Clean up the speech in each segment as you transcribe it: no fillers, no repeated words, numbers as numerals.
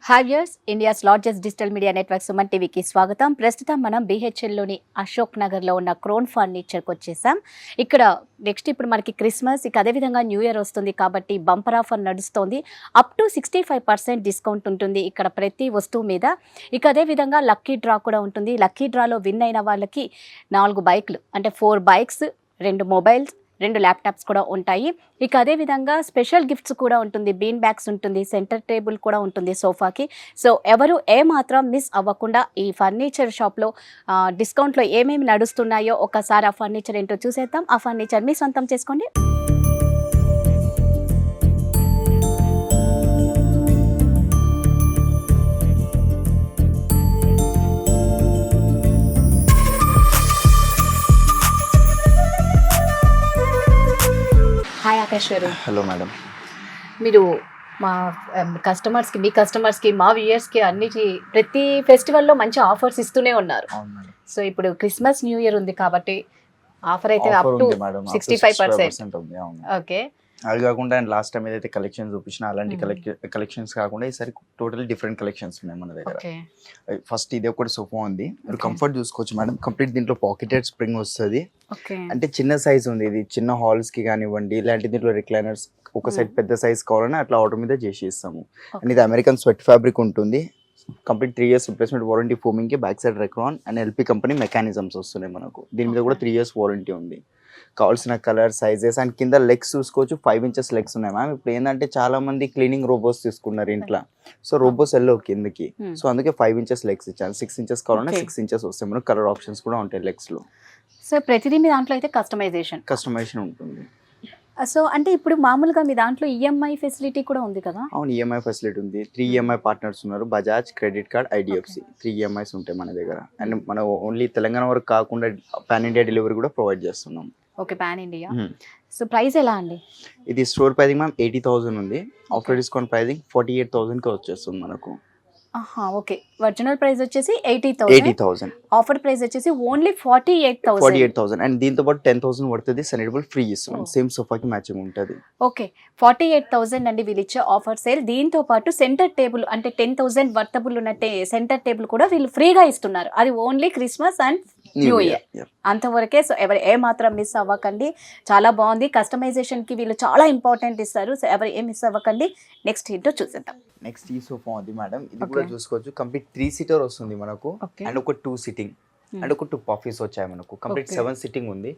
Hi viewers, India's largest digital media network Suman టీవీకి స్వాగతం. ప్రస్తుతం మనం BHLలోని అశోక్ నగర్లో ఉన్న క్రోన్ ఫర్నిచర్కి వచ్చేసాం. ఇక్కడ ఇప్పుడు మనకి క్రిస్మస్, ఇక అదేవిధంగా న్యూ ఇయర్ వస్తుంది కాబట్టి బంపర్ ఆఫర్ నడుస్తోంది. అప్ టు 65% డిస్కౌంట్ ఉంటుంది ఇక్కడ ప్రతి వస్తువు మీద. ఇక అదేవిధంగా లక్కీ డ్రా కూడా ఉంటుంది. లక్కీ డ్రాలో విన్ అయిన వాళ్ళకి 4 బైక్లు అంటే 4 బైక్స్, 2 మొబైల్స్, 2 ల్యాప్టాప్స్ కూడా ఉంటాయి. ఇక అదేవిధంగా స్పెషల్ గిఫ్ట్స్ కూడా ఉంటుంది. బీన్ బ్యాగ్స్ ఉంటుంది, సెంటర్ టేబుల్ కూడా ఉంటుంది సోఫాకి. సో ఎవరు ఏమాత్రం మిస్ అవ్వకుండా ఈ ఫర్నిచర్ షాప్లో డిస్కౌంట్లో ఏమేమి నడుస్తున్నాయో ఒకసారి ఆ ఫర్నిచర్ ఏంటో చూసేద్దాం. ఆ ఫర్నిచర్ మీ సొంతం చేసుకోండి. హాయ్ ఆకాష్ గారు. Hello madam. మీరు మా మీ కస్టమర్స్కి మా వ్యూయర్స్కి అన్నిటి ప్రతి ఫెస్టివల్లో మంచి ఆఫర్స్ ఇస్తూనే ఉన్నారు. సో ఇప్పుడు క్రిస్మస్ న్యూ ఇయర్ ఉంది కాబట్టి ఆఫర్ అయితే అప్ టు 65%. ఓకే, అది కాకుండా లాస్ట్ టైం ఏదైతే కలెక్షన్స్ చూపించినా అలాంటి కలెక్షన్స్ కాకుండా ఈసారి టోటల్ డిఫరెంట్ కలెక్షన్స్ ఉన్నాయి మన దగ్గర. ఫస్ట్ ఇది ఒకటి సోఫా ఉంది, మీరు కంఫర్ట్ చూసుకోవచ్చు మేడం. కంప్లీట్ దీంట్లో పాకెటెడ్ స్ప్రింగ్ వస్తుంది. అంటే చిన్న సైజ్ ఉంది, ఇది చిన్న హాల్స్ కి కానివ్వండి, ఇలాంటి దీంట్లో రిక్లైనర్స్ ఒక సైడ్ పెద్ద సైజ్ కావాలని అట్లా ఆర్డర్ మీద చేసి ఇస్తాము. అండ్ ఇది అమెరికన్ స్వెట్ ఫ్యాబ్రిక్ ఉంటుంది. Complete 3 years replacement warranty, foaming కి back side Recron and LP company mechanisms వస్తున్నాయి మనకు. దీని మీద కూడా 3 years వారంటీ ఉంది. కావాల్సిన కలర్, సైజెస్ అండ్ కింద లెగ్స్ చూసుకోవచ్చు. 5 inches లెగ్స్ ఉన్నాయి మ్యామ్. ఇప్పుడు ఏంటంటే చాలా మంది క్లీనింగ్ రోబోస్ తీసుకున్నారు ఇంట్లో, సో రోబోస్ వెళ్ళవు కిందకి, సో అందుకే 5 inches లెగ్స్ ఇచ్చాను. 6 inches కావాలన్నా 6 inches వస్తాయి. మనకు కలర్ ఆప్షన్స్ కూడా ఉంటాయి లెగ్స్ లో. సో ప్రతిదీ మీ దాంట్లో అయితే కస్టమైజేషన్ ఉంటుంది. సో అంటే ఇప్పుడు మామూలుగా మీ దాంట్లో EMI ఫెసిలిటీ కూడా ఉంది కదా? అవును, EMI ఫెసిలిటీ ఉంది. 3 EMI పార్ట్నర్స్ ఉన్నారు, Bajaj, credit card, IDFC. 3 EMIs ఉంటాయి మన దగ్గర. అండ్ మనం ఓన్లీ తెలంగాణ వరకు కాకుండా పాన్ ఇండియా డెలివరీ కూడా ప్రొవైడ్ చేస్తున్నాం. Okay, pan India. So price ఎలా అండి? ఇది స్టోర్ ప్రైజింగ్ మ్యామ్ 80,000 ఉంది. ఆఫ్టర్ డిస్కౌంట్ ప్రైజింగ్ 48,000కి వచ్చేస్తుంది మనకు. ఓకే, ఒరిజినల్ ప్రైస్ వచ్చేసి 80,000, ఆఫర్ ప్రైస్ వచ్చేసి ఓన్లీ 48,000. అండ్ దీంతో పాటు 10,000 పడుతుంది సెనెటబుల్ ఫ్రీ ఇస్తున్నాం. సేమ్ సోఫాకి మ్యాచింగ్ ఉంటుంది. ఓకే, 48,000 అండి వీళ్ళు ఇచ్చే ఆఫర్ సేల్. దీంతో పాటు సెంటర్ టేబుల్ అంటే 10,000 వర్తబుల్ ఉన్న సెంటర్ టేబుల్ కూడా వీళ్ళు ఫ్రీగా ఇస్తున్నారు. అది only Christmas and new year అంతవరకే. సో ఎవరు ఏ మాత్రం మిస్ అవ్వకండి. చాలా బాగుంది. కస్టమైజేషన్ కి వీళ్ళు చాలా ఇంపార్టెంట్ ఇస్తారు. సో ఎవరు ఏ మిస్ అవ్వకండి. నెక్స్ట్ ఏంటో చూసేద్దాం. నెక్స్ట్ ఈ సోఫా ఉంది మేడం. ఇది కూడా చూసుకోవచ్చు. కంప్లీట్ 3 seater వస్తుంది మనకు. అండ్ ఒక 2 sitting అండ్ ఒక 2 పఫీస్ వచ్చాయి మనకు. కంప్లీట్ 7 sitting ఉంది.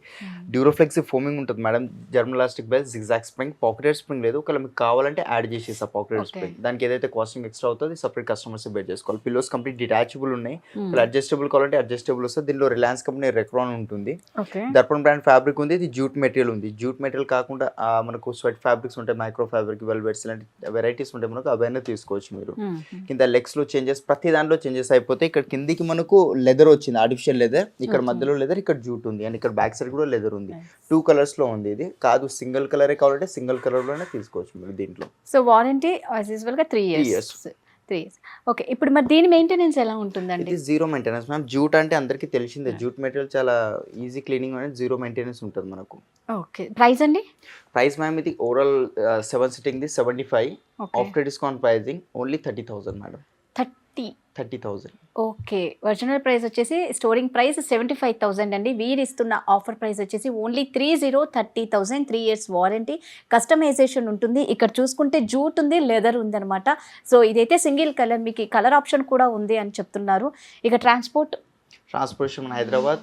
డ్యూరోఫ్లెక్స్ ఫోమింగ్ ఉంటుంది మేడం. జర్మలాస్టిక్ belt, zigzag spring, pocketed spring లేదు. ఒకవేళ మీకు కావాలంటే యాడ్ చేసేసా పాకెటెడ్ స్ప్రింగ్. దానికి ఏదైతే కాస్టింగ్ ఎక్స్ట్రా అవుతుంది సపరేట్ కస్టమర్స్ బేర్ చేసుకోవాలి. పిల్లోస్ కంప్లీట్ డిటాచబుల్ ఉన్నాయి. అడ్జస్టబుల్ కావాలంటే అడ్జస్టబుల్ వస్తుంది. దీనిలో రిలయన్స్ కంపెనీ రెక్రాన్ ఉంటుంది. దర్పణ్ బ్రాండ్ ఫ్యాబ్రిక్ ఉంది. ఇది జూట్ మెటీరియల్ ఉంది. జూట్ మెటీరియల్ కాకుండా మనకు స్వెట్ ఫ్యాబ్రిక్స్ ఉంటాయి, మైక్రో ఫ్యాబ్రిక్, వెల్వెట్స్ ఇలాంటి వెరైటీస్ ఉంటాయి మనకు. అవన్నీ తీసుకోవచ్చు మీరు. కింద లెగ్స్ లో చేంజెస్, ప్రతి దాంట్లో చేంజెస్ అయిపోతాయి. ఇక్కడ కిందికి మనకు లెదర్ వచ్చింది, ఆర్టిఫిషియల్ లెదర్. ఇక్కడ మధ్యలో లెదర్, ఇక్కడ జూట్ ఉంది. అండ్ ఇక్కడ బ్యాక్ సైడ్ కూడా లెదర్ ఉంది. 2 colors లో ఉంది. ఇది కాదు సింగిల్ కలరే కావాలంటే సింగిల్ కలర్ లోనే తీసుకోవచ్చు మీరు దీంట్లో. సో వారంటీ యాజ్ యూజువల్ గా 3 years. ఓకే, ఇప్పుడు మరి దీని మెయింటెనెన్స్ ఎలా ఉంటుందండి? ఇది 0 మెయింటెనెన్స్ మ్యామ్. జూట్ అంటే అందరికీ తెలిసిందే, జూట్ మెటీరియల్ చాలా ఈజీ క్లీనింగ్ అనేది, 0 మెయింటెనెన్స్ ఉంటుంది మనకు. ఓకే, ప్రైస్ అండి? ప్రైస్ మ్యామ్ ఇది ఓవరాల్ 7 sitting ది 75. After discount pricing only 30,000 madam. 30,000. Okay, original price వచ్చేసి స్టోరింగ్ ప్రైస్ 75,000 అండి. వీరు ఇస్తున్న ఆఫర్ ప్రైస్ వచ్చేసి ఓన్లీ 30,000. 3 years వారంటీ, కస్టమైజేషన్ ఉంటుంది. ఇక్కడ చూసుకుంటే జూట్ ఉంది, లెదర్ ఉంది అనమాట. సో ఇదైతే సింగిల్ కలర్, మీకు కలర్ ఆప్షన్ కూడా ఉంది అని చెప్తున్నారు. ఇక ట్రాన్స్పోర్టేషన్ మన హైదరాబాద్,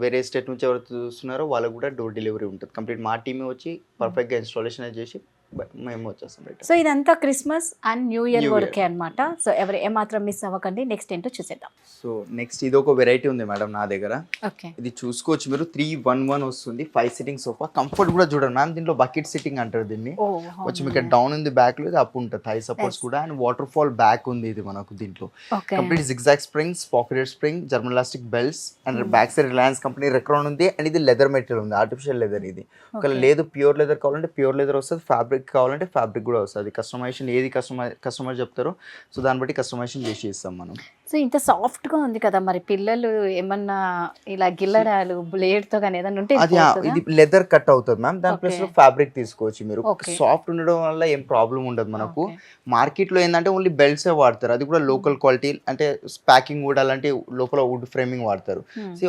వేరే స్టేట్ నుంచి ఎవరు చూస్తున్నారో వాళ్ళకు కూడా డోర్ డెలివరీ ఉంటుంది. కంప్లీట్ మా టీమే వచ్చి పర్ఫెక్ట్గా ఇన్స్టాలేషన్ చేసి మేము వచ్చేస్తాం. సో ఇదంతా క్రిస్మస్ అండ్ న్యూ ఇయర్ వరకే అనమాట. సో ఎవరు ఏమాత్రం మిస్ అవ్వకండి. నెక్స్ట్ ఏంటో చూసేద్దాం. సో నెక్స్ట్ ఇది ఒక వెరైటీ ఉంది మేడం నా దగ్గర. ఇది చూసుకోవచ్చు మీరు. 311 వస్తుంది. 5 sitting సోఫా. కంఫర్ట్ కూడా చూడండి మ్యామ్. దీంట్లో బకెట్ సిట్టింగ్ అంటారు దీన్ని. వచ్చి మీకు డౌన్ ఉంది, బ్యాక్ లో అప్ ఉంటుంది, థై సపోర్ట్స్ కూడా. అండ్ వాటర్ ఫాల్ బ్యాక్ ఉంది ఇది మనకు. దీంట్లో complete zigzag springs, pocketed spring, జర్మలాస్టిక్ belts and back side Reliance company Recron ఉంది. అండ్ ఇది లెదర్ మెటీరియల్ ఉంది, ఆర్టిఫిషియల్ లెదర్. ఇది ఒకవేళ లేదు ప్యూర్ లెదర్ కావాలంటే ప్యూర్ లెదర్ వస్తుంది. ఫ్యాబ్రిక్ ఫ్యాబ్రిక్ కావాలంటే ఫ్యాబ్రిక్ కూడా వస్తుంది. కస్టమైజేషన్ ఏది కస్టమర్ చెప్తారో సో దాన్ని బట్టి కస్టమైజేషన్ చేసి ఇస్తాం మనం. సో ఇంత సాఫ్ట్గా ఉంది కదా, మరి పిల్లలు ఏమన్నా ఇలా గిల్లడాలు బ్లేడ్తో కానీ ఏదైనా ఉంటే అది ఇది లెదర్ కట్ అవుతుంది మ్యామ్. దాని ప్లస్ లో ఫ్యాబ్రిక్ తీసుకోవచ్చు మీరు. సాఫ్ట్ ఉండడం వల్ల ఏం ప్రాబ్లం ఉండదు మనకు. మార్కెట్ లో ఏంటంటే ఓన్లీ బెల్ట్స్ వాడతారు, అది కూడా లోకల్ క్వాలిటీ, అంటే ప్యాకింగ్ వుడ్ అలాంటి లోపల వుడ్ ఫ్రేమింగ్ వాడతారు.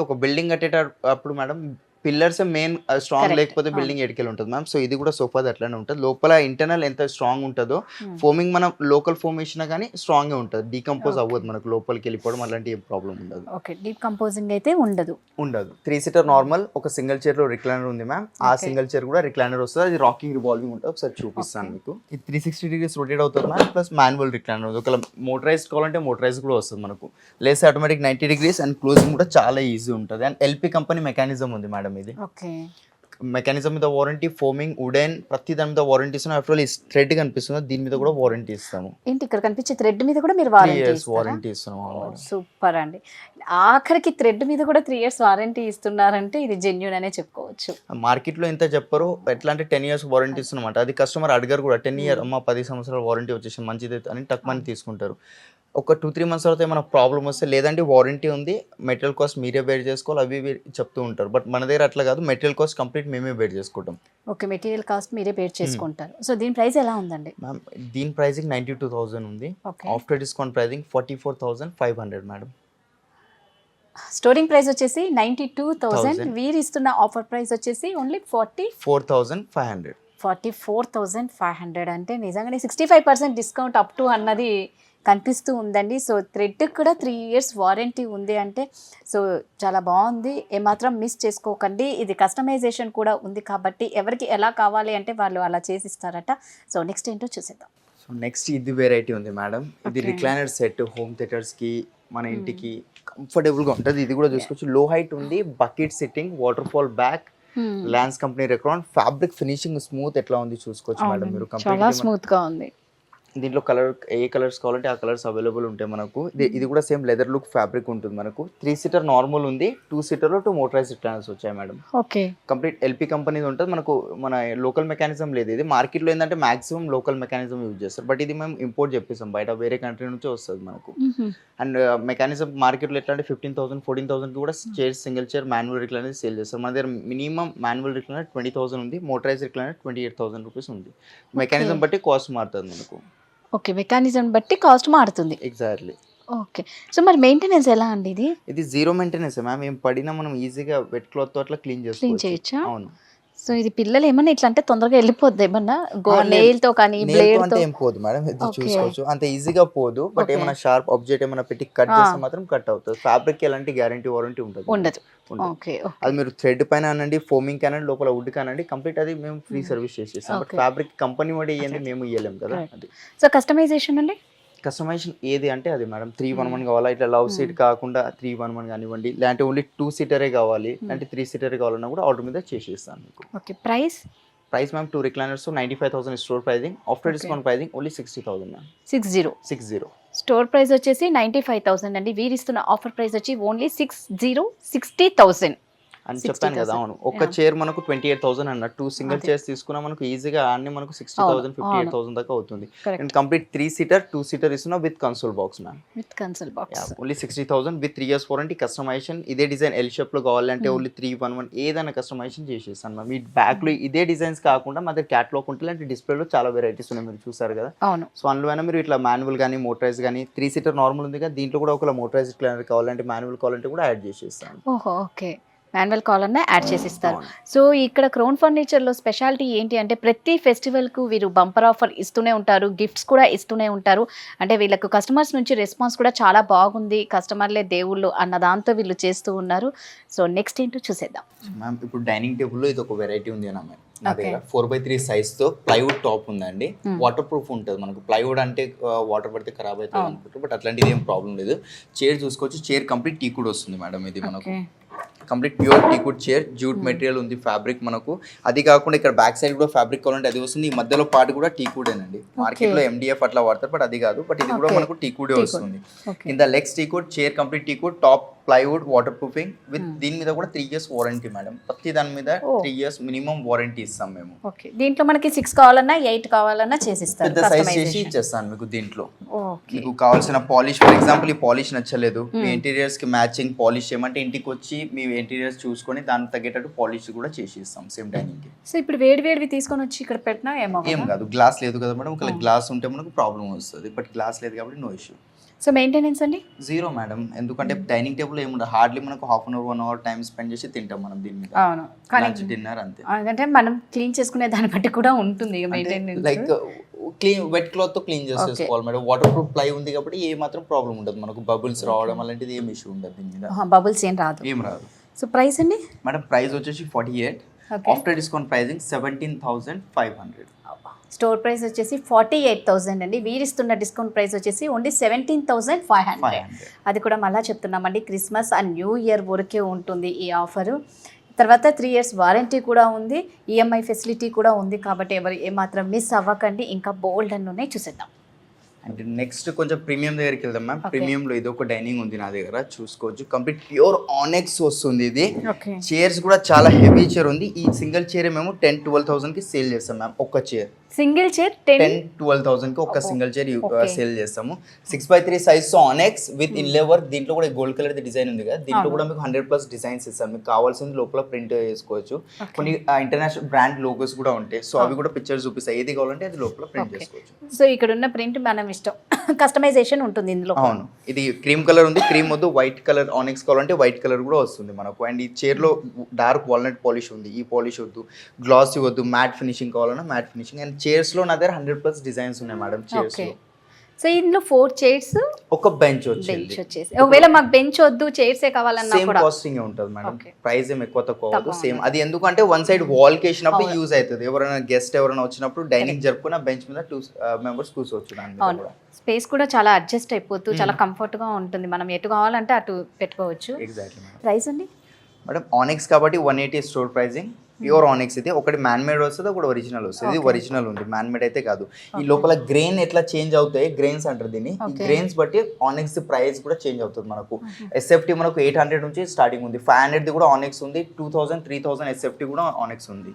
ఒక బిల్డింగ్ కట్టేటప్పుడు మేడం పిల్లర్స్ మెయిన్ స్ట్రాంగ్ లేకపోతే బిల్డింగ్ ఎడికెళ్ళి ఉంటుంది మ్యామ్. సో ఇది కూడా సోఫాది అట్లానే ఉంటుంది. లోపల ఇంటర్నల్ ఎంత స్ట్రాంగ్ ఉంటుందో ఫోమింగ్ మనం లోకల్ ఫోమ్ ఇచ్చినా కానీ స్ట్రాంగ్ ఉంటుంది, డీకంపోజ్ అవ్వదు మనకు, లోపలికి వెళ్ళిపోవడం అలాంటి ఏం ప్రాబ్లం ఉండదు. ఓకే, డీప్ కంపోజింగ్ అయితే ఉండదు. 3 సీటర్ నార్మల్. ఒక సింగిల్ చైర్ లో రిక్లైనర్ ఉంది మ్యామ్. ఆ సింగిల్ చైర్ కూడా రిక్లైనర్ వస్తుంది, అది రాకింగ్ రివాల్వింగ్ ఉంటుంది. ఒకసారి చూపిస్తాను మీకు. ఇది 360 degrees రొటేట్ అవుతుంది మ్యామ్. Plus manual recliner. ఒకవేళ మోటరైజ్ కావాలంటే మోటరైజ్ కూడా వస్తుంది మనకు. లేస్ ఆటోమేటిక్ 90 degrees అండ్ క్లోజింగ్ కూడా చాలా ఈజీ ఉంటుంది. అండ్ ఎల్పి కంపెనీ మెకానిజం ఉంది మేడం. ఇది మెకానిజం మీద వారంటీ, ఫోమింగ్, వుడెన్, ప్రతి దాని మీద వారంటీ ఇస్తున్నాం. ఆఫ్టర్ ఆల్ ఈ థ్రెడ్ కనిపిస్తుంది, దీని మీద కూడా వారంటీ ఇస్తాము. ఏంటి ఇక్కడ కనిపించే థ్రెడ్ మీద కూడా మీరు వారంటీ ఇస్తున్నాం. సూపర్ అండి. ఆఖరికి థ్రెడ్ మీద కూడా 3 years వారంటీ ఇస్తున్నారంటే ఇది జెన్యూన్ అనే చెప్పుకోవచ్చు. మార్కెట్ లో ఎంత చెప్పరు, ఎట్లా అంటే 10 years వారంటీ ఇస్తున్నమాట. అది కస్టమర్ అడిగారు కూడా, 10 years అమ్మ 10 సంవత్సరాల వారంటీ వచ్చేసి మంచిది అని టక్మని తీసుకుంటారు. ఒక 2-3 months తర్వాత ఏమైనా ప్రాబ్లమ్ వస్తే, లేదంటే వారంటీ ఉంది, మెటీరియల్ కాస్ట్ మీరే బేర్ చేసుకోవాలి, అవి చెప్తూ ఉంటారు. బట్ మన దగ్గర అట్లా కాదు, మెటీరియల్ కాస్ట్ కంప్లీట్ మేమే బేర్ చేసుకుంటాం. ఓకే, మెటీరియల్ కాస్ట్ మీరే బేర్ చేసుకుంటారు. సో దీని ప్రైస్ ఎలా ఉందండి మ్యామ్? దీని ప్రైసింగ్ 92,000 ఉంది. After discount pricing 44,500 madam. Storing price వచ్చేసి 92,000, వీరు ఇస్తున్న ఆఫర్ ప్రైస్ వచ్చేసి ఓన్లీ 44,500. 44,500 అంటే నిజంగానే 65% డిస్కౌంట్ అప్ టు అన్నది కనిపిస్తూ ఉందండి. సో థ్రెడ్ కూడా 3 years వారంటీ ఉంది అంటే సో చాలా బాగుంది, ఏమాత్రం మిస్ చేసుకోకండి. ఇది కస్టమైజేషన్ కూడా ఉంది కాబట్టి ఎవరికి ఎలా కావాలి అంటే వాళ్ళు అలా చేసిస్తారట. సో నెక్స్ట్ ఏంటో చూసేద్దాం. సో నెక్స్ట్ ఇది వెరైటీ ఉంది మేడం. ఇది రిక్లైనర్ సెట్, హోమ్ థియేటర్స్కి, మన ఇంటికి కంఫర్టబుల్గా ఉంటుంది. ఇది కూడా చూసుకోవచ్చు. లో హైట్ ఉంది, bucket sitting, water fall back, lance company record. Fabric finishing smooth ఎట్లా ఉంది చూసుకోవచ్చు మేడం మీరు. చాలా స్మూత్ గా ఉంది. దీంట్లో ఏ కలర్స్ కావాలంటే ఆ కలర్స్ అవైలబుల్ ఉంటాయి మనకు. ఇది కూడా సేమ్ లెదర్ లుక్ ఫ్యాబ్రిక్ ఉంటుంది మనకు. 3 seater నార్మల్ ఉంది, 2 seater లో 2 మోటరైజ్ రిక్లైనర్స్ వచ్చాయి మేడం. ఓకే, కంప్లీట్ ఎల్పి కంపెనీది ఉంటుంది మనకు. మన లోకల్ మెకానిజం లేదు. ఇది మార్కెట్లో ఏంటంటే మాక్సిమం లోకల్ మెకానిజం యూజ్ చేస్తారు, బట్ ఇది మేము ఇంపోర్ట్ చెప్పేసాం, బయట వేరే కంట్రీ నుంచి వస్తుంది మనకు. అండ్ మెకానిజం మార్కెట్లో ఎట్లా అంటే 15,000, 14,000 కూడా chair, single chair manual recliner sale చేస్తారు. మన దగ్గర మినిమం మాన్యువల్ రిక్లైనర్ 20,000 ఉంది, మోటరైజ్ రిక్లైనర్ 28,000 రూపీస్ ఉంది. మెకానిజం బట్టి కాస్ట్ మారుతుంది మనకు. ఓకే, మెకానిజం బట్టి కాస్ట్ మారుతుంది. ఎగ్జాక్ట్లీ. ఓకే, సో మరి మెయింటెనెన్స్ ఎలా అండి? ఇది 0 మెయింటెనెన్స్ మ్యామ్. ఏం పడినా మనం ఈజీగా వెట్ క్లాత్ తో అట్లా క్లీన్ చేయొచ్చా? అవును. సో ఇది పిల్లలు ఏమన్నా ఇట్లా అంటే తొందరగా వెళ్ళిపోద్ది ఏమన్నా నెయిల్ తో కానీ బ్లేడ్ తో? ఏం పోదు మేడం, ఇది చూసుకోవచ్చు. అంత ఈజీగా పోదు, బట్ ఏమైనా షార్ప్ ఆబ్జెక్ట్ ఏమైనా పెట్టి కట్ చేస్తే మాత్రం కట్ అవుతుంది. ఫ్యాబ్రిక్ ఎలాంటి గ్యారంటీ వారంటీ ఉండదు. ఓకే, అది మీరు థ్రెడ్ పైన అనండి, ఫోమింగ్ కానండి, లోపల వుడ్ కానండి, కంప్లీట్ అది మేము ఫ్రీ సర్వీస్ చేసేస్తాం. బట్ ఫ్యాబ్రిక్ కంపెనీ వాడి ఇవ్వండి, మేము ఇవ్వలేము కదా. అది సో కస్టమైజేషన్ అండి. కస్టమైజేషన్ ఏది అంటే అది మేడం. 311 కావాలా, ఇట్లా లవ్ సీట్ కాకుండా 311 కానివ్వండి, లేదంటే ఓన్లీ 2 seater కావాలి అంటే 3 seater కావాలన్నా కూడా ఆర్డర్ మీద చేసేస్తాను మీకు. Okay, price ma'am 2 recliners 95,000 store pricing. After discount pricing only 60,000 ma'am. 60 store price వచ్చేసి 95,000 అండి. వీరిస్తున్న ఆఫర్ ప్రైస్ వచ్చి ఓన్లీ 60,000 అని చెప్పాను కదా. అవును, ఒక చైర్ మనకు 28,000 అన్నట్టు. సింగిల్ చైర్స్ తీసుకున్నా మనకు ఈజీగా అన్ని మనకు 60,000, 58,000 దాకా అవుతుంది. అండ్ కంప్లీట్ 3 seater, 2 seater ఇస్తున్నా with console box ma'am. Only 60,000 with 3 years warranty. Customization ఇదే డిజైన్ ఎల్ షేప్ లో కావాలంటే ఓన్లీ 311 ఏదైనా కస్టమైజేషన్ చేసేస్తాను మ్యామ్. మీ బ్యాక్ లో ఇదే డిజైన్స్ కాకుండా మా దగ్గర క్యాటలాగ్ ఉంటుంది, అంటే డిస్ప్లేలో చాలా వెరైటీస్ ఉన్నాయి, మీరు చూసారు కదా. సో అందులో మీరు ఇట్లా మాన్యువల్ కానీ మోటరైజ్ కానీ 3 seater నార్మల్ ఉంది కదా, దీంట్లో కూడా ఒక మోటరైజ్ రిక్లైనర్ కావాలంటే, మాన్యువల్ కావాలంటే కూడా యాడ్ చేసేస్తాను. ఓకే, మాన్యువల్ కాలర్నే యాడ్ చేసిస్తారు. సో ఇక్కడ క్రౌన్ ఫర్నిచర్లో స్పెషాలిటీ ఏంటి అంటే ప్రతి ఫెస్టివల్కు వీరు బంపర్ ఆఫర్ ఇస్తూనే ఉంటారు, గిఫ్ట్స్ కూడా ఇస్తూనే ఉంటారు. అంటే వీళ్ళకు కస్టమర్స్ నుంచి రెస్పాన్స్ కూడా చాలా బాగుంది, కస్టమర్లే దేవుళ్ళు అన్న దాంతో వీళ్ళు చేస్తూ ఉన్నారు. సో నెక్స్ట్ ఏంటో చూసేద్దాం మ్యామ్. ఇప్పుడు డైనింగ్ టేబుల్లో ఇది ఒక వెరైటీ ఉంది అన్న మ్యామ్. నా దగ్గర 4x3 సైజ్తో ప్లైవుడ్ టాప్ ఉందండి. వాటర్ ప్రూఫ్ ఉంటుంది మనకు. ప్లైవుడ్ అంటే వాటర్ పడితే ఖరాబ్ అవుతుంది అనుకుంటారు, బట్ అట్లాంటిది ఏం ప్రాబ్లం లేదు. చైర్ చూసుకోవచ్చు. చైర్ కంప్లీట్ టీకుడ్ వస్తుంది మేడం. ఇది మనకు complete pure టీకుడ్ chair, jute material ఉంది, ఫ్యాబ్రిక్ మనకు. అది కాకుండా ఇక్కడ బ్యాక్ సైడ్ కూడా ఫ్యాబ్రిక్ కావాలంటే అది వస్తుంది. ఈ మధ్యలో పార్ట్ కూడా టీకుడేనండి. మార్కెట్ లో MDF అట్లా వాడతారు, బట్ అది కాదు. బట్ ఇది కూడా మనకు టీకుడే వస్తుంది. కింద legs టీకుడ్, chair complete టీకుడ్, top plywood water proofing with దీని మీద కూడా 3 years వారంటీ మేడం. ప్రతి దాని మీద 3 years మినిమం వారంటీ ఇస్తాం మేము. ఓకే, దీంట్లో మనకి 6 కావాలన్నా 8 కావాలన్నా చేసిస్తారు, పెద్ద సైజ్ చేసి ఇచ్చేస్తాను మీకు. దీంట్లో మీకు కావాల్సిన పాలిష్, ఫర్ ఎగ్జాంపుల్ ఈ పాలిష్ నచ్చలేదు, మీ ఇంటీరియర్స్ కి మ్యాచింగ్ పాలిష్ చేయమంటే ఇంటికి వచ్చి మీ ఇంటీరియర్స్ చూసుకొని దానికి తగ్గేటట్టు పాలిష్ కూడా చేసి ఇస్తాం సేమ్ డైనింగ్ కి. సో ఇప్పుడు వేడివేడివి తీసుకొని వచ్చి ఇక్కడ పెట్టినా ఏం కాదు, గ్లాస్ లేదు కదా మేడం. ఒకవేళ గ్లాస్ ఉంటే మనకు ప్రాబ్లం వస్తుంది, బట్ గ్లాస్ లేదు కాబట్టి నో ఇష్యూ. సో మెయింటెనెన్స్ అండి 0 మేడం. ఎందుకంటే డైనింగ్ టేబుల్ ఏముండదు, హార్డ్లీ మనకు 1/2 hour టైం స్పెండ్ చేసి తింటాం మనం దీని మీద. అవును, కానీ డిన్నర్ అంతే. అంటే మనం క్లీన్ చేసుకునే దాన్ని బట్టి కూడా ఉంటుంది maintenance. Like clean wet cloth తో క్లీన్ చేసుకోవాలి మేడం. వాటర్ ప్రూఫ్ ప్లై ఉంది కాబట్టి ఏ మాత్రం ప్రాబ్లం ఉండదు మనకు. బబుల్స్ రావడం అలాంటిది ఏం ఇష్యూ ఉండదు దీని మీద. బబుల్స్ ఏం రాదు. సో ప్రైస్ అండి మేడం? ప్రైస్ వచ్చేసి 48, after discount pricing 17,500. Store price వచ్చేసి 48,000 అండి. వీరిస్తున్న డిస్కౌంట్ ప్రైస్ వచ్చేసి ఓన్లీ 17,500. అది కూడా మళ్ళీ చెప్తున్నామండి, క్రిస్మస్ అండ్ న్యూ ఇయర్ వరకే ఉంటుంది ఈ ఆఫరు. తర్వాత 3 years వారంటీ కూడా ఉంది, ఈఎంఐ ఫెసిలిటీ కూడా ఉంది. కాబట్టి ఎవరు ఏమాత్రం మిస్ అవ్వకండి. ఇంకా బోల్డ్ అని ఉన్నాయి, చూసేద్దాం. అంటే నెక్స్ట్ కొంచెం ప్రీమియం దగ్గరికి వెళ్దాం మ్యామ్. ప్రీమియం లో ఇది ఒక డైనింగ్ ఉంది నా దగ్గర, చూసుకోవచ్చు. కంప్లీట్ ప్యూర్ ఆనెక్స్ వస్తుంది ఇది. చైర్స్ కూడా చాలా హెవీ చైర్ ఉంది. ఈ సింగిల్ చైర్ మేము 10-12,000 కి సేల్ చేస్తాం మ్యామ్. ఒక్క చైర్ సింగిల్ చైర్ 10-12,000 కి ఒక సింగిల్ చైర్ సేల్ చేస్తాము. 6x3 size onyx with inlay work. దీంట్లో కూడా గోల్డ్ కలర్ డిజైన్ ఉంది కదా, దీంట్లో కూడా మీకు 100+ డిజైన్స్ ఇస్తాం. మీకు కావాల్సింది లోపల ప్రింట్ చేసుకోవచ్చు. కొన్ని ఇంటర్నేషనల్ బ్రాండ్ లోగోస్ కూడా ఉంటాయి, సో అవి కూడా పిక్చర్స్ చూపిస్తాయి. ఏది కావాలంటే అది లోపల ప్రింట్ చేసుకోవచ్చు. సో ఇక్కడ ఉన్న ప్రింట్ మనం ఇష్టం, కస్టమైజేషన్ ఉంటుంది ఇందులో. అవును, ఇది క్రీమ్ కలర్ ఉంది, క్రీమ్ వద్దు వైట్ కలర్ ఆనెక్స్ కావాలంటే వైట్ కలర్ కూడా వస్తుంది మనకు. అండ్ ఈ చైర్ లో డార్క్ వాల్నట్ పాలిష్ ఉంది, ఈ పాలిష్ వద్దు. గ్లాసీ వద్దు, మ్యాట్ ఫినిషింగ్ కావాలన్నా మ్యాట్ ఫినిషింగ్. అండ్ చైర్స్ లో నా దగ్గర 100+ డిజైన్స్ ఉన్నాయి మేడం చైర్స్ లో. సో ఇందులో 4 చైర్స్, ఒక బెంచ్ వచ్చేసి. ఒకవేళ మాకు బెంచ్ వద్దు, చైర్స్ కావాలన్నా సేమ్ కాస్టింగ్ ఉంటుంది మేడం. ప్రైస్ ఏం ఎక్కువ తక్కువ అవ్వదు, సేమ్. అది ఎందుకంటే వన్ సైడ్ వాల్ కి వేసినప్పుడు యూజ్ అవుతుంది. ఎవరైనా గెస్ట్ ఎవరైనా వచ్చినప్పుడు డైనింగ్ జరుపుకున్న బెంచ్ మీద 2 members కూర్చోవచ్చు. స్పేస్ కూడా చాలా అడ్జస్ట్ అయిపోతూ చాలా కంఫర్ట్ గా ఉంటుంది. మనం ఎటు కావాలంటే అటు పెట్టుకోవచ్చు. ఎగ్జాక్ట్లీ. ప్రైస్ అండి మేడం ఆనెక్స్ కాబట్టి 180 స్టోర్ ప్రైసింగ్. ప్యూర్ ఆనెక్స్ ఇది. ఒకటి మ్యాన్ మేడ్ వస్తుంది, ఒకటి ఒరిజినల్ వస్తుంది. ఇది ఒరిజినల్ ఉంది, మ్యాన్ మేడ్ అయితే కాదు. ఈ లోపల గ్రెయిన్ ఎట్లా చేంజ్ అవుతాయి, గ్రెయిన్స్ అంటారు దీన్ని. ఈ గ్రెయిన్స్ బట్టి ఆనెక్స్ ప్రైస్ కూడా చేంజ్ అవుతుంది మనకు. ఎస్ఎఫ్టీ మనకు 800 నుంచి స్టార్టింగ్ ఉంది, 500 కూడా ఆనెక్స్ ఉంది, 2,000 3,000 ఎస్ఎఫ్టీ కూడా ఆనెక్స్ ఉంది.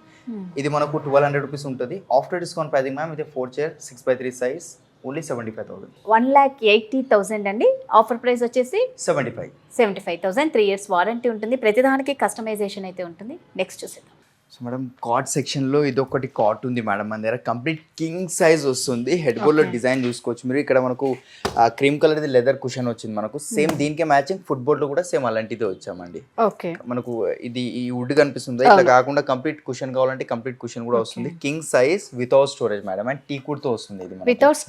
ఇది మనకు 1,200 రూపీస్ ఉంటుంది. ఆఫ్టర్ డిస్కౌంట్ ప్రైసింగ్ మ్యామ్ ఇది 4 చైర్ 6x3 సైజ్ ఓన్లీ 75,000. 1,80,000 అండి. ఆఫర్ ప్రైస్ వచ్చేసి 75,000. 3 years వారంటీ ఉంటుంది. ప్రతిదానికి కస్టమైజేషన్ అయితే ఉంటుంది. నెక్స్ట్ చూసేద్దాం. సో మేడం కాట్ సెక్షన్లో ఇది ఒకటి కాట్ ఉంది మేడం మన దగ్గర. కంప్లీట్ కింగ్ సైజ్ వస్తుంది. హెడ్ బోర్డ్లో డిజైన్ చూసుకోవచ్చు మీరు. ఇక్కడ మనకు క్రీమ్ కలర్ లెదర్ కుషన్ వచ్చింది మనకు. సేమ్ దీనికే మ్యాచింగ్ ఫుట్ బోర్డ్లో కూడా సేమ్ అలాంటిదే వచ్చామండి. ఓకే, మనకు ఇది ఈ వుడ్ కనిపిస్తుంది, ఇట్లా కాకుండా కంప్లీట్ కుషన్ కావాలంటే కంప్లీట్ కుషన్ కూడా వస్తుంది. King size without storage madam. And tea could తో వస్తుంది ఇది వితౌట్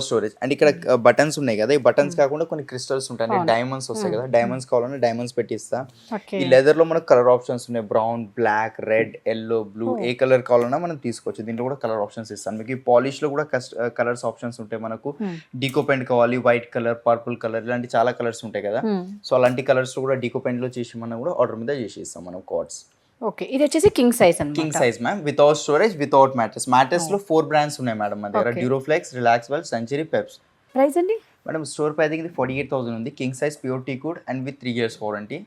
స్టోరేజ్. అండ్ ఇక్కడ బటన్స్ ఉన్నాయి కదా, ఈ బటన్స్ కాకుండా కొన్ని క్రిస్టల్స్ ఉంటాయి, డైమండ్స్ వస్తాయి కదా, డైమండ్స్ కావాలంటే డైమండ్స్ పెట్టిస్తా. ఈ లెదర్ లో మనకు కలర్ ఆప్షన్స్ ఉన్నాయి, brown, black, red, yellow, blue. ఏ కలర్ కావాలన్నా మనం తీసుకోవచ్చు. దీంట్లో కూడా కలర్ ఆప్షన్స్ ఇస్తాను మీకు. ఈ పాలిష్ లో కూడా కలర్స్ ఆప్షన్స్ ఉంటాయి మనకు. డీకో పెయింట్ కావాలి, వైట్ కలర్, పర్పుల్ కలర్, ఇలాంటి చాలా కలర్స్ ఉంటాయి కదా. సో అలాంటి కలర్స్ లో కూడా డీకో పెయింట్ లో చేసి మనం కూడా ఆర్డర్ మీద చేసి ఇస్తాం మనం కార్డ్స్. ఓకే, ఇది వచ్చేసి కింగ్ సైజ్ అన్నమాట. King size ma'am, without storage, without mattress. Mattress లో 4 బ్రాండ్స్ ఉన్నాయి మేడం మన దగ్గర. Duroflex, relax well, century, Peps. Price అండి మేడం స్టోర్ ప్రైసింగ్ ఇది 48,000 ఉంది. King size pure teak wood and with 3 years warranty.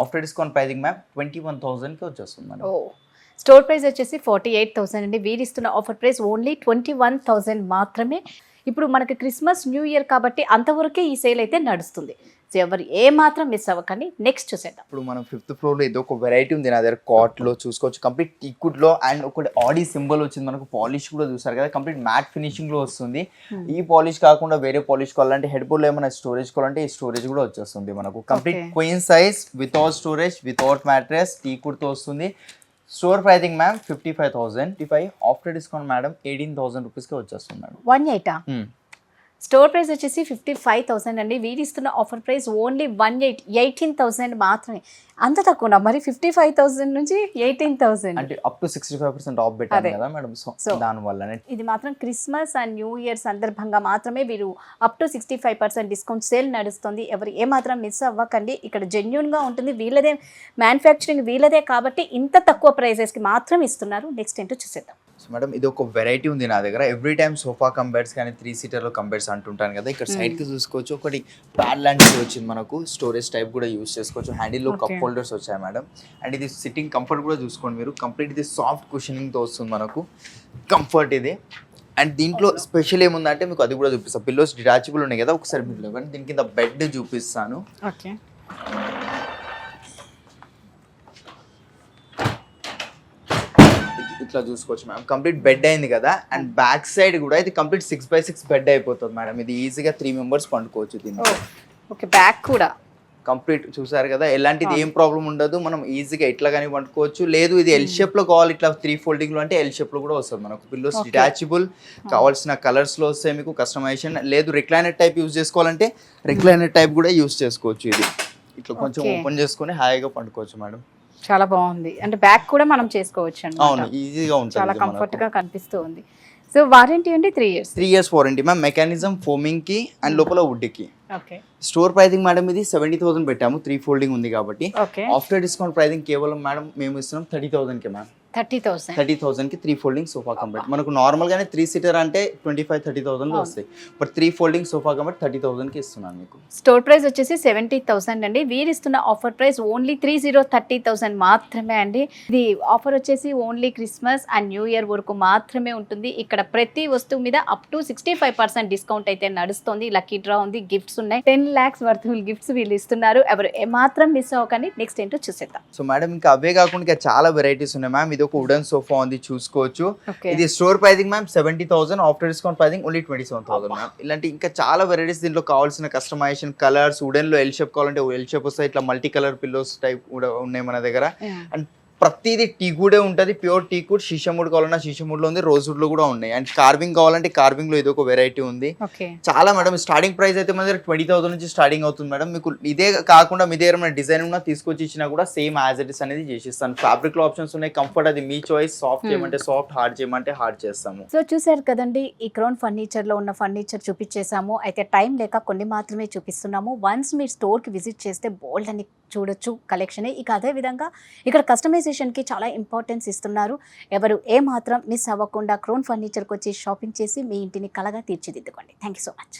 After discount pricing ma'am 21,000 కి వచ్చేస్తుంది madam. Store price వచ్చేసి 48,000 అండి. వీరిస్తున్న ఆఫర్ ప్రైస్ ఓన్లీ 21,000 మాత్రమే. ఇప్పుడు మనకి క్రిస్మస్ న్యూ ఇయర్ కాబట్టి అంతవరకే ఈ సేల్ అయితే నడుస్తుంది. సో ఎవరు ఏ మాత్రం మిస్ అవ్వకండి. నెక్స్ట్ చూసేద్దాం. ఇప్పుడు మనం 5th floor లో ఏదో ఒక వెరైటీ ఉంది నా దగ్గర. కాట్ లో చూసుకోవచ్చు, కంప్లీట్ టీకుడ్ లో. అండ్ ఒకటి ఆడి సింబల్ వచ్చింది మనకు. పాలిష్ కూడా చూసారు కదా, కంప్లీట్ మ్యాట్ ఫినిషింగ్ లో వస్తుంది. ఈ పాలిష్ కాకుండా వేరే పాలిష్ కావాలంటే, హెడ్ బోర్డ్ లో ఏమైనా స్టోరేజ్ కావాలంటే ఈ స్టోరేజ్ కూడా వచ్చేస్తుంది మనకు. Complete queen size without storage, without mattress, టీకుడ్ తో వస్తుంది. Store pricing ma'am 55,000. After discount madam 18,000 రూపీస్కి వచ్చేస్తుంది మేడం. 18 స్టోర్ ప్రైస్ వచ్చేసి 55,000 అండి. వీరిస్తున్న ఆఫర్ ప్రైస్ ఓన్లీ 18,000 మాత్రమే. అంత తక్కువ మరి 55,000 నుంచి 18,000 అంటే అప్ టు 65% ఆఫ్ పెట్టారు కదా మేడం. సో దానివల్లనే ఇది మాత్రం క్రిస్మస్ అండ్ న్యూ ఇయర్ సందర్భంగా మాత్రమే వీరు అప్ టు 65% డిస్కౌంట్ సేల్ నడుస్తుంది. ఎవరు ఏమాత్రం మిస్ అవ్వకండి. ఇక్కడ జెన్యూన్గా ఉంటుంది, వీళ్ళదే మ్యానుఫ్యాక్చరింగ్ వీళ్ళదే కాబట్టి ఇంత తక్కువ ప్రైజెస్కి మాత్రం ఇస్తున్నారు. నెక్స్ట్ ఏంటో చూసేద్దాం. సో మేడం ఇది ఒక వెరైటీ ఉంది నా దగ్గర. ఎవ్రీ టైమ్ సోఫా కంబెడ్స్ కానీ 3 సీటర్లో కంబెడ్స్ అంటుంటాను కదా, ఇక్కడ సైడ్కి చూసుకోవచ్చు ఒకటి ప్యాడ్ లాంటిది వచ్చింది మనకు, స్టోరేజ్ టైప్ కూడా యూస్ చేసుకోవచ్చు. హ్యాండిల్లో కప్ హోల్డర్స్ వచ్చాయి మేడం. అండ్ ఇది సిట్టింగ్ కంఫర్ట్ కూడా చూసుకోండి మీరు, కంప్లీట్ ఇది సాఫ్ట్ కుషనింగ్తో వస్తుంది మనకు, కంఫర్ట్ ఇది. అండ్ దీంట్లో స్పెషల్ ఏముందంటే మీకు అది కూడా చూపిస్తాను. పిల్లోస్ డిటాచబుల్ ఉన్నాయి కదా, ఒకసారి మీరు కానీ దీని కింద బెడ్ చూపిస్తాను. ఓకే, ఇట్లా చూసుకోవచ్చు మేడం, కంప్లీట్ బెడ్ అయింది కదా. అండ్ బ్యాక్ సైడ్ కూడా ఇది కంప్లీట్ 6x6 బెడ్ అయిపోతుంది మేడం. ఇది ఈజీగా 3 మెంబర్స్ పండుకోవచ్చు దీన్ని. ఓకే, బ్యాక్ కూడా కంప్లీట్ చూసారు కదా, ఎలాంటిది ఏం ప్రాబ్లం ఉండదు. మనం ఈజీగా ఇట్లా కానీ పండుకోవచ్చు. లేదు ఇది ఎల్ షేప్ లో కావాలి ఇట్లా 3 ఫోల్డింగ్ లో అంటే ఎల్ షేప్ లో కూడా వస్తుంది మనకు. పిల్లోస్ డిటాచబుల్, కావాల్సిన కలర్స్ లో వస్తాయి మీకు కస్టమైజేషన్. లేదు రిక్లైనర్ టైప్ యూజ్ చేసుకోవాలంటే రిక్లైనర్ టైప్ కూడా యూజ్ చేసుకోవచ్చు. ఇది ఇట్లా కొంచెం ఓపెన్ చేసుకొని హాయిగా పండుకోవచ్చు మేడం. చాలా బాగుంది. అంటే బ్యాక్ కూడా మనం చేసుకోవచ్చు అండి. అవును, ఈజీగా ఉంటుంది, చాలా కంఫర్ట్ గా కనిపిస్తూ ఉంది. సో వారంటీ అండి 3 years. 3 years warranty ma'am. Mechanism foaming కి అండ్ లోపల వుడ్ కి. ఓకే, స్టోర్ ప్రైసింగ్ మేడం ఇది 70,000 పెట్టాము, 3 ఫోల్డింగ్ ఉంది కాబట్టి. ఓకే, ఆఫ్టర్ డిస్కౌంట్ ప్రైసింగ్ కేవలం మేడం మేము ఇస్తున్నాం 30,000 కి మ్యామ్. 30,000 కి 3 ఫోల్డింగ్ సోఫా కంబెడ్. మనకు నార్మల్ గానే 3 సీటర్ అంటే 25-30,000 లో వస్తాయి, బట్ 3 ఫోల్డింగ్ సోఫా కంబెడ్ 30,000 కి ఇస్తున్నాను మీకు. స్టోర్ ప్రైస్ వచ్చేసి 70,000 అండి. వీరు ఇస్తున్న ఆఫర్ ప్రైస్ ఓన్లీ 30,000 మాత్రమే అండి. ఇది ఆఫర్ వచ్చేసి only Christmas and new year వరకు మాత్రమే ఉంటుంది. ఇక్కడ ప్రతి వస్తువు మీద అప్ టు 65% డిస్కౌంట్ అయితే నడుస్తుంది. లక్కీ డ్రా ఉంది, గిఫ్ట్స్ ఉన్నాయి, 10 lakhs వర్త్ గిఫ్ట్స్ వీళ్ళు ఇస్తున్నారు. ఎవరు ఏమాత్రం మిస్ అవ్వకండి. నెక్స్ట్ ఏంటో చూసేద్దాం. సో మేడం ఇంకా అవే కాకుండా ఇంకా చాలా వెరైటీస్ ఉన్నాయి మ్యామ్. ఇది ఒక వుడెన్ సోఫా ఉంది చూసుకోవచ్చు. ఇది store pricing ma'am 70,000, after discount pricing only 27,000 ma'am. ఇలాంటి ఇంకా చాలా వెరైటీస్ దీంట్లో కావాల్సిన కస్టమైజేషన్ కలర్స్, వుడెన్ లో ఎల్ షేప్ కావాలంటే ఎల్ షేప్ వస్తాయి, ఇట్లా మల్టీ కలర్ పిల్లోస్ టైప్ కూడా ఉన్నాయి మన దగ్గర. అండ్ ప్రతిదీ టీకుడే ఉంటుంది, ప్యూర్ టీకుడ్. షీషముడ్ కావాలన్నా షీషముడ్ లో ఉంది, రోజ్వుడ్ లో కూడా ఉన్నాయి. అండ్ కార్వింగ్ కావాలంటే కార్వింగ్ లో ఇది ఒక వెరైటీ ఉంది. చాలా మేడం. స్టార్టింగ్ ప్రైస్ అయితే మన దగ్గర 20,000 నుంచి స్టార్టింగ్ అవుతుంది మేడం. మీకు ఇదే కాకుండా మీ దగ్గర డిజైన్ ఉన్న తీసుకొచ్చి ఇచ్చినా కూడా సేమ్ యాజ్ ఇట్ ఇస్ అనేది చేసిస్తాను. ఫ్యాబ్రిక్ లో ఆప్షన్స్ ఉన్నాయి, కంఫర్ట్ అది మీ చాయిస్. సాఫ్ట్ చేయమంటే సాఫ్ట్, హార్డ్ చేయమంటే హార్డ్ చేస్తాము. సో చూసారు కదండి, ఈ క్రౌన్ ఫర్నిచర్ లో ఉన్న ఫర్నిచర్ చూపించేసాము. అయితే టైం లేక కొన్ని మాత్రమే చూపిస్తున్నాము. వన్స్ మీరు స్టోర్ కి విజిట్ చేస్తే బోల్డ్ అని చూడొచ్చు కలెక్షన్. ఇక అదే విధంగా ఇక్కడ కస్టమైజేషన్ కి చాలా ఇంపార్టెన్స్ ఇస్తున్నారు. ఎవరు ఏ మాత్రం మిస్ అవ్వకుండా క్రౌన్ ఫర్నిచర్కి వచ్చి షాపింగ్ చేసి మీ ఇంటిని కలగా తీర్చిదిద్దుకోండి. Thank you so much.